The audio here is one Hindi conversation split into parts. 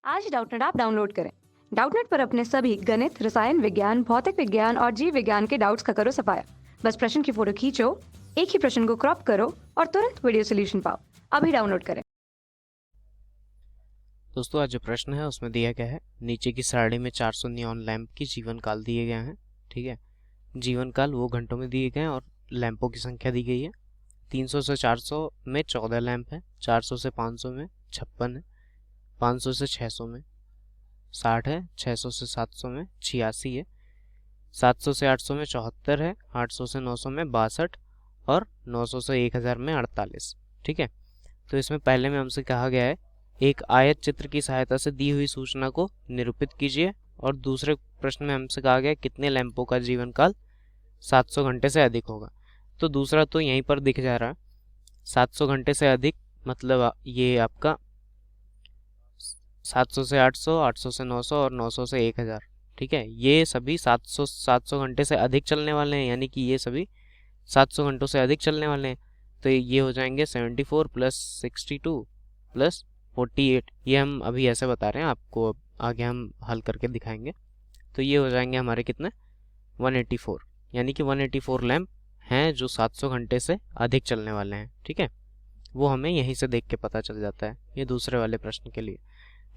आज डाउटनेट ऐप डाउनलोड करें। डाउटनेट पर अपने सभी गणित, रसायन विज्ञान, भौतिक विज्ञान और जीव विज्ञान के डाउट्स का करो सफाया। बस प्रश्न की फोटो खींचो, एक ही प्रश्न को क्रॉप करो और तुरंत वीडियो सोल्यूशन पाओ। अभी डाउनलोड करें। दोस्तों, आज जो प्रश्न है उसमें दिया गया है नीचे की सारणी में 400 नियॉन लैंप की जीवन काल दिए गए हैं। ठीक है, जीवन काल वो घंटों में दिए गए हैं और लैंपों की संख्या दी गई है। 300 से 400 में 14 लैंप है, 400 से 500 में 56 है, 500 से 600 में 60 है, 600 से 700 में 86 है, 700 से 800 में 74 है, 800 से 900 में 62 और 900 से 1000 में 48। ठीक है, तो इसमें पहले में हमसे कहा गया है एक आयत चित्र की सहायता से दी हुई सूचना को निरूपित कीजिए, और दूसरे प्रश्न में हमसे कहा गया कितने लैंपों का जीवन काल 700 घंटे से अधिक होगा। तो दूसरा तो यहीं पर दिख जा रहा है, 700 घंटे से अधिक मतलब ये आपका 700 से 800, 800 से 900 और 900 से 1000। ठीक है, ये सभी 700 घंटे से अधिक चलने वाले हैं, यानी कि ये सभी 700 घंटों से अधिक चलने वाले हैं। तो ये हो जाएंगे 74 प्लस 62 प्लस 48। ये हम अभी ऐसे बता रहे हैं, आपको आगे हम हल करके दिखाएंगे। तो ये हो जाएंगे हमारे कितने 184, यानी कि 184 लैंप हैं जो 700 घंटे से अधिक चलने वाले हैं। ठीक है, वो हमें यहीं से देख के पता चल जाता है, ये दूसरे वाले प्रश्न के लिए।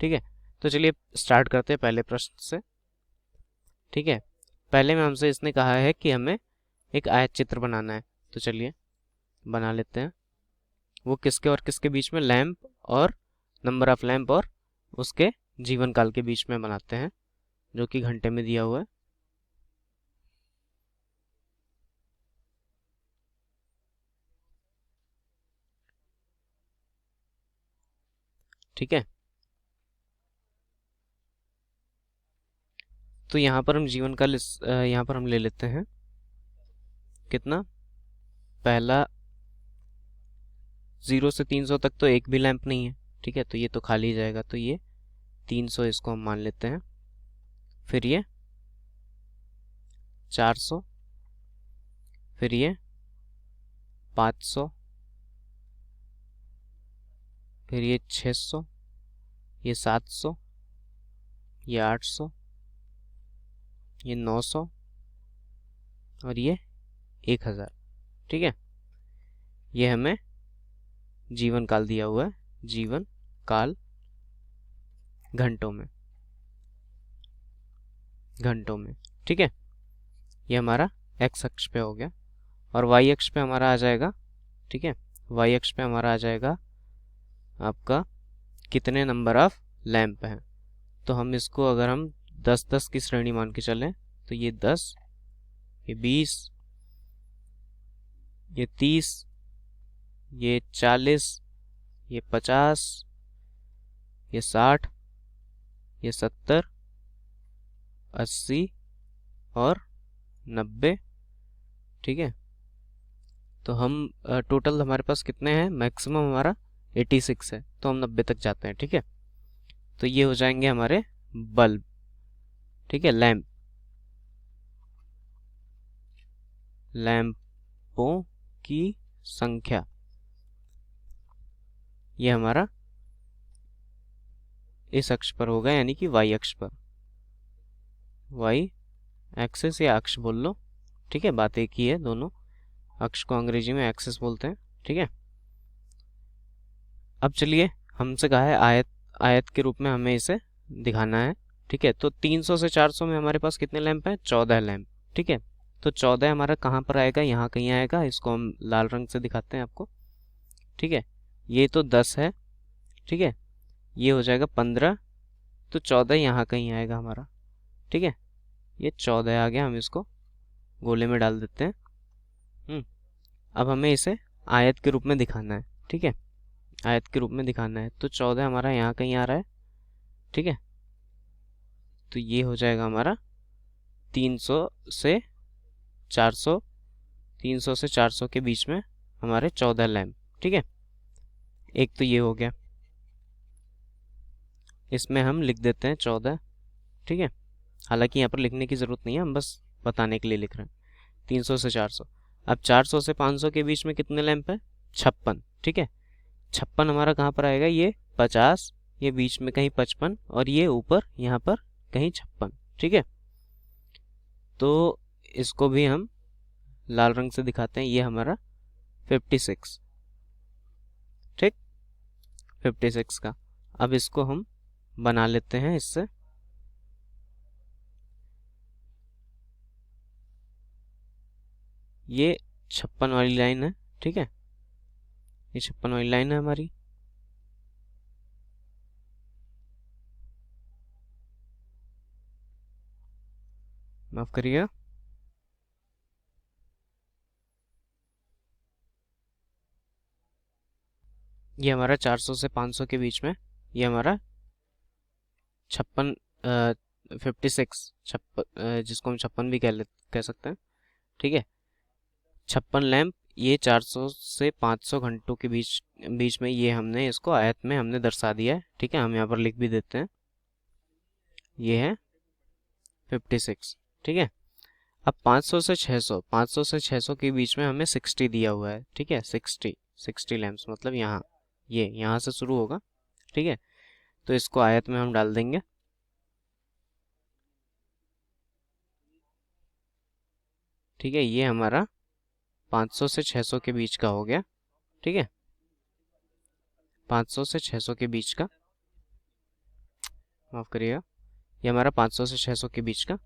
ठीक है, तो चलिए स्टार्ट करते हैं पहले प्रश्न से। ठीक है, पहले में हमसे इसने कहा है कि हमें एक आयत चित्र बनाना है, तो चलिए बना लेते हैं। वो किसके और किसके बीच में, लैंप और नंबर ऑफ लैंप और उसके जीवन काल के बीच में बनाते हैं, जो कि घंटे में दिया हुआ है। ठीक है, तो यहाँ पर हम जीवन काल यहाँ पर हम ले लेते हैं कितना, पहला 0 से 300 तक तो एक भी लैंप नहीं है। ठीक है, तो ये तो खाली जाएगा, तो ये 300 इसको हम मान लेते हैं। फिर ये 400, फिर ये 500, फिर ये 600, ये 700, ये 800, ये 900 और ये 1000। ठीक है, ये हमें जीवन काल दिया हुआ है, जीवन काल घंटों में, घंटों में। ठीक है, ये हमारा x अक्ष पे हो गया, और y अक्ष पे हमारा आ जाएगा। ठीक है, y अक्ष पे हमारा आ जाएगा आपका कितने नंबर ऑफ लैंप हैं। तो हम इसको अगर हम 10-10 की श्रेणी मान के चलें, तो ये 10, ये 20, ये 30, ये 40, ये 50, ये 60, ये 70, 80 और 90। ठीक है, तो हम टोटल हमारे पास कितने हैं, मैक्सिमम हमारा 86 है, तो हम 90 तक जाते हैं। ठीक है, तो ये हो जाएंगे हमारे बल्ब। ठीक है, लैंप, लैंपों की संख्या, ये हमारा इस अक्ष पर होगा, यानी कि y अक्ष पर, y एक्सिस या अक्ष बोल लो। ठीक है, बात एक ही है, दोनों अक्ष को अंग्रेजी में एक्सिस बोलते हैं। ठीक है, अब चलिए हमसे कहा है आयत, आयत के रूप में हमें इसे दिखाना है। ठीक है, तो 300 से 400 में हमारे पास कितने लैंप हैं, 14 लैंप। ठीक है, तो 14 हमारा कहाँ पर आएगा, यहाँ कहीं आएगा, इसको हम लाल रंग से दिखाते हैं आपको। ठीक है, ये तो 10 है। ठीक है, ये हो जाएगा 15, तो 14 यहाँ कहीं आएगा हमारा। ठीक है, ये 14 आ गया, हम इसको गोले में डाल देते हैं। अब हमें इसे आयत के रूप में दिखाना है। ठीक है, आयत के रूप में दिखाना है, तो 14 हमारा यहाँ कहीं आ रहा है। ठीक है, तो ये हो जाएगा हमारा 300 से 400, 300 से 400 के बीच में हमारे 14 लैंप। ठीक है, एक तो ये हो गया, इसमें हम लिख देते हैं 14। ठीक है, हालांकि यहाँ पर लिखने की ज़रूरत नहीं है, हम बस बताने के लिए लिख रहे हैं 300 से 400। अब 400 से 500 के बीच में कितने लैंप है, 56। ठीक है, 56 हमारा कहाँ पर आएगा, ये 50, ये बीच में कहीं 55 और ये ऊपर यहाँ पर कहीं 56। ठीक है, तो इसको भी हम लाल रंग से दिखाते हैं, ये हमारा 56। ठीक, 56 का। अब इसको हम बना लेते हैं इससे। ये 56 वाली लाइन है। ठीक है, ये 56 वाली लाइन है हमारी। माफ करिएगा, ये हमारा 400 से 500 के बीच में, ये हमारा 56 56 जिसको हम 56 भी कह सकते हैं। ठीक है, 56 लैंप, ये 400 से 500 घंटों के बीच बीच में ये हमने इसको आयत में हमने दर्शा दिया है। ठीक है, हम यहाँ पर लिख भी देते हैं, ये है 56। ठीक है, अब 500 से 600 के बीच में हमें 60 दिया हुआ है। ठीक है, 60 लैंप्स मतलब यहाँ, ये यहाँ से शुरू होगा। ठीक है, तो इसको आयत में हम डाल देंगे। ठीक है, ये हमारा 500 से 600 के बीच का हो गया। ठीक है, 500 से 600 के बीच का, माफ करिएगा, ये हमारा 500 से 600 के बीच का।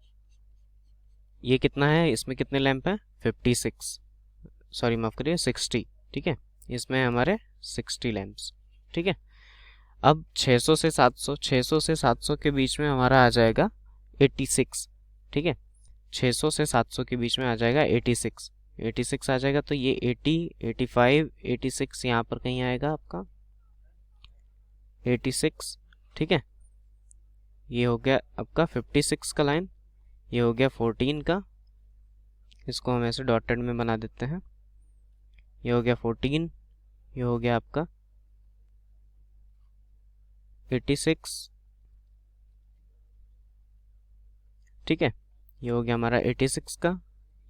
ये कितना है, इसमें कितने लैंप हैं, 56, सॉरी माफ करिए 60। ठीक है, इसमें हमारे 60 लैंप्स। ठीक है, अब 600 से 700 के बीच में हमारा आ जाएगा 86। ठीक है, 600 से 700 के बीच में आ जाएगा 86 आ जाएगा। तो ये 80, 85, 86 यहाँ पर कहीं आएगा आपका 86। ठीक है, ये हो गया आपका 56 का लाइन, ये हो गया 14 का, इसको हम ऐसे डॉटेड में बना देते हैं। ये हो गया 14, ये हो गया आपका 86। ठीक है, ये हो गया हमारा 86 का,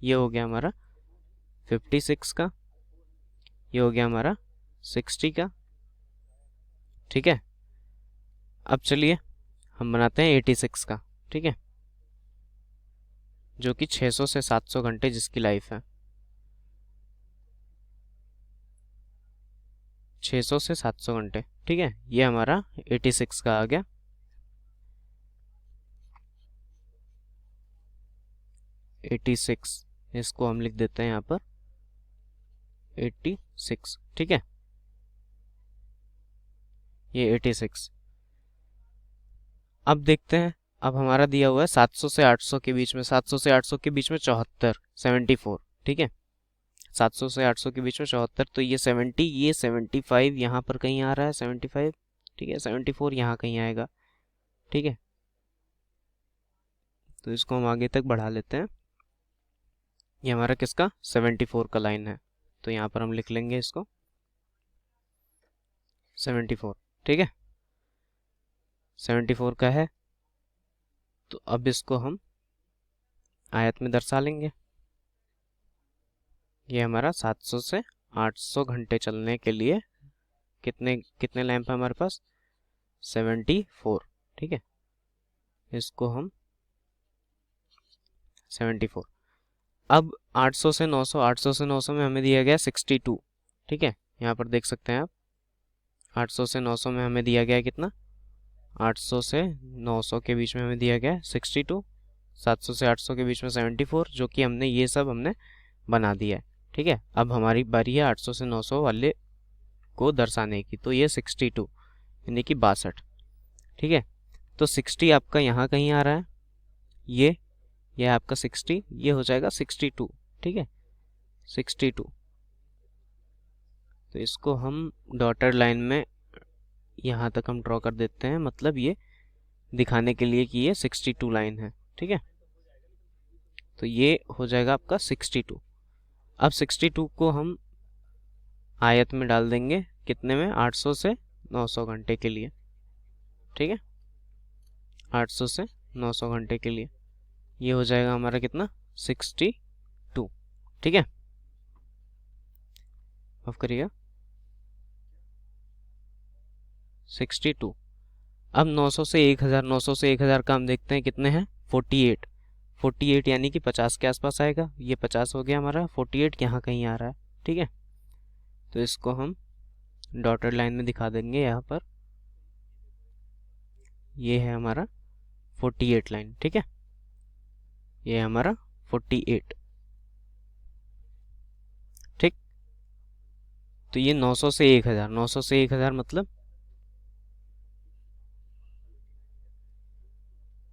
ये हो गया हमारा 56 का, ये हो गया हमारा 60 का। ठीक है, अब चलिए हम बनाते हैं 86 का। ठीक है, जो कि 600 से 700 घंटे जिसकी लाइफ है, 600 से 700 घंटे। ठीक है, ये हमारा 86 का आ गया। 86, इसको हम लिख देते हैं यहाँ पर 86। ठीक है, ये 86। अब देखते हैं, अब हमारा दिया हुआ है 700 से 800 के बीच में, 700 से 800 के बीच में 74, 74। ठीक है, 700 से 800 के बीच में 74, तो ये 70, ये 75 यहाँ पर कहीं आ रहा है 75। ठीक है, 74 यहाँ कहीं आएगा। ठीक है, तो इसको हम आगे तक बढ़ा लेते हैं। ये हमारा किसका 74 का लाइन है, तो यहाँ पर हम लिख लेंगे इसको 74। ठीक है, 74 का है, तो अब इसको हम आयत में दर्शा लेंगे। ये हमारा 700 से 800 घंटे चलने के लिए कितने कितने लैंप है हमारे पास, 74। ठीक है, इसको हम 74। अब 800 से 900, 800 से 900 में हमें दिया गया 62। ठीक है, यहाँ पर देख सकते हैं आप, 800 से 900 में हमें दिया गया कितना, 800 से 900 के बीच में हमें दिया गया 62, 700 से 800 के बीच में 74, जो कि हमने ये सब हमने बना दिया है। ठीक है, अब हमारी बारी है 800 से 900 वाले को दर्शाने की, तो ये 62 यानी कि 62। ठीक है, तो 60 आपका यहाँ कहीं आ रहा है, ये आपका 60, ये हो जाएगा 62। ठीक है, 62, तो इसको हम डॉटेड लाइन में यहाँ तक हम ड्रॉ कर देते हैं, मतलब ये दिखाने के लिए कि ये 62 लाइन है। ठीक है, तो ये हो जाएगा आपका 62। अब 62 को हम आयत में डाल देंगे, कितने में, 800 से 900 घंटे के लिए। ठीक है, 800 से 900 घंटे के लिए ये हो जाएगा हमारा कितना, 62। ठीक है, माफ करिएगा 62। अब 900 से 1000, 900 से 1000 का हम देखते हैं कितने हैं, 48। 48 यानी कि 50 के आसपास आएगा। ये 50 हो गया हमारा, 48 यहाँ कहीं आ रहा है। ठीक है, तो इसको हम डॉटेड लाइन में दिखा देंगे यहाँ पर। ये है हमारा 48 लाइन। ठीक है, ये है हमारा 48। ठीक, तो ये 900 से 1000, 900 से 1000 मतलब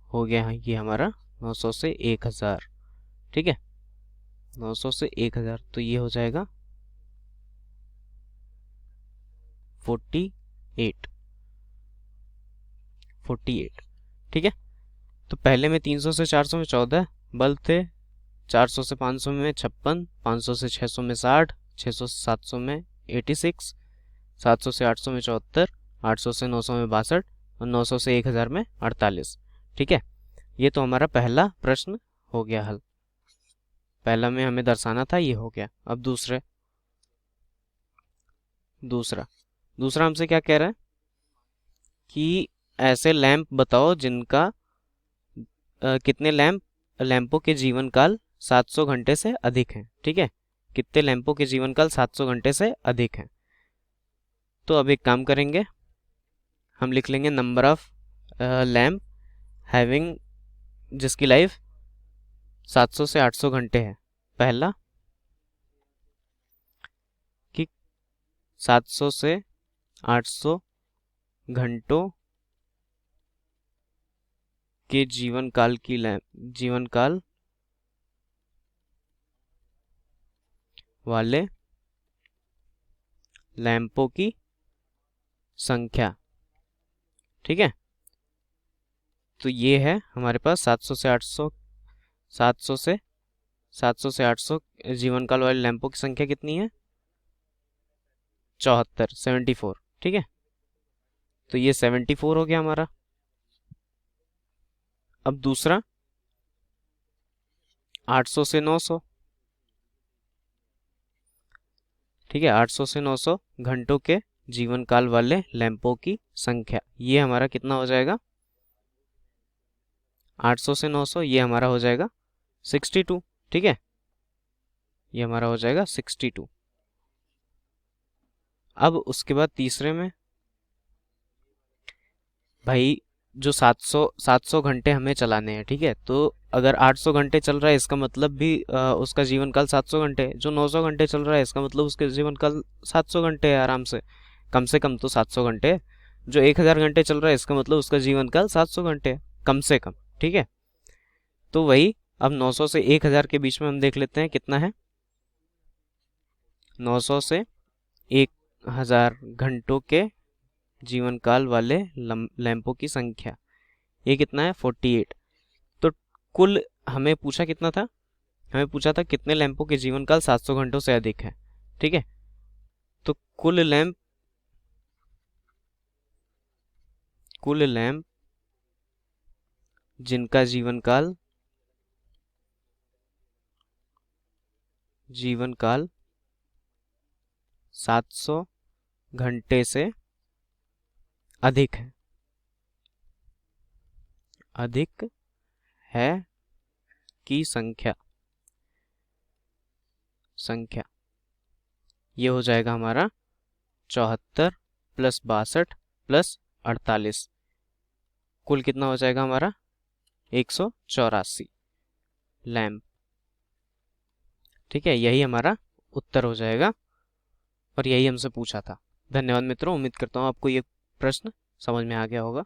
हो गया है ये हमारा 900 से 1000। ठीक है, 900 से 1000, तो ये हो जाएगा 48। 48। ठीक है, तो पहले में 300 से 400 में 14 बल्ब थे, 400 से 500 में 56, 500 से 600 में 60, 600 से 700 में 86, 700 से 800 में 74, 800 से 900 में 62 और 900 से 1000 में 48। ठीक है, ये तो हमारा पहला प्रश्न हो गया हल। पहला में हमें दर्शाना था, ये हो गया। अब दूसरा हमसे क्या कह रहा है कि ऐसे लैंप बताओ जिनका कितने लैंपों के जीवन काल 700 घंटे से अधिक हैं। ठीक है, कितने लैंपों के जीवन काल 700 घंटे से अधिक हैं। तो अब एक काम करेंगे, हम लिख लेंगे नंबर ऑफ लैंप हैविंग, जिसकी लाइफ 700 से 800 घंटे है। पहला कि 700 से 800 घंटों के जीवन काल वाले लैंपों की संख्या। ठीक है, तो ये है हमारे पास 700 से 800 जीवन काल वाले लैंपों की संख्या कितनी है, 74। ठीक है, तो ये 74 हो गया हमारा। अब दूसरा 800 से 900। ठीक है, 800 से 900 घंटों के जीवन काल वाले लैंपों की संख्या, ये हमारा कितना हो जाएगा, 800 से 900, ये हमारा हो जाएगा 62। ठीक है, ये हमारा हो जाएगा 62। अब उसके बाद तीसरे में भाई जो 700 घंटे हमें चलाने हैं। ठीक है, तो अगर 800 घंटे चल रहा है इसका मतलब भी उसका जीवन काल 700 घंटे है। जो 900 घंटे चल रहा है इसका मतलब उसके जीवन काल 700 घंटे है आराम से कम तो 700 घंटे है। जो 1000 घंटे चल रहा है इसका मतलब उसका जीवन काल 700 घंटे है कम से कम। ठीक है, तो वही अब 900 से 1000 के बीच में हम देख लेते हैं कितना है, 900 से 1000 घंटों के जीवन काल वाले लैंपों की संख्या, ये कितना है, 48। तो कुल हमें पूछा कितना था, हमें पूछा था कितने लैंपों के जीवन काल 700 घंटों से अधिक है। ठीक है, तो कुल लैंप जिनका जीवन काल 700 घंटे से अधिक है की संख्या ये हो जाएगा हमारा 74 प्लस 62 प्लस 48, कुल कितना हो जाएगा हमारा 184 लैंप। ठीक है, यही हमारा उत्तर हो जाएगा और यही हमसे पूछा था। धन्यवाद मित्रों, उम्मीद करता हूँ आपको ये प्रश्न समझ में आ गया होगा।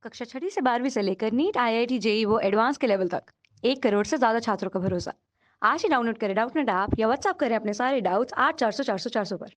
कक्षा 6वीं से 12वीं से लेकर नीट, IIT, JEE वो एडवांस के लेवल तक 1 करोड़ से ज्यादा छात्रों का भरोसा। आज ही डाउनलोड करें डाउटनेट ऐप या व्हाट्सएप करें अपने सारे डाउट्स 8400 400 400 पर।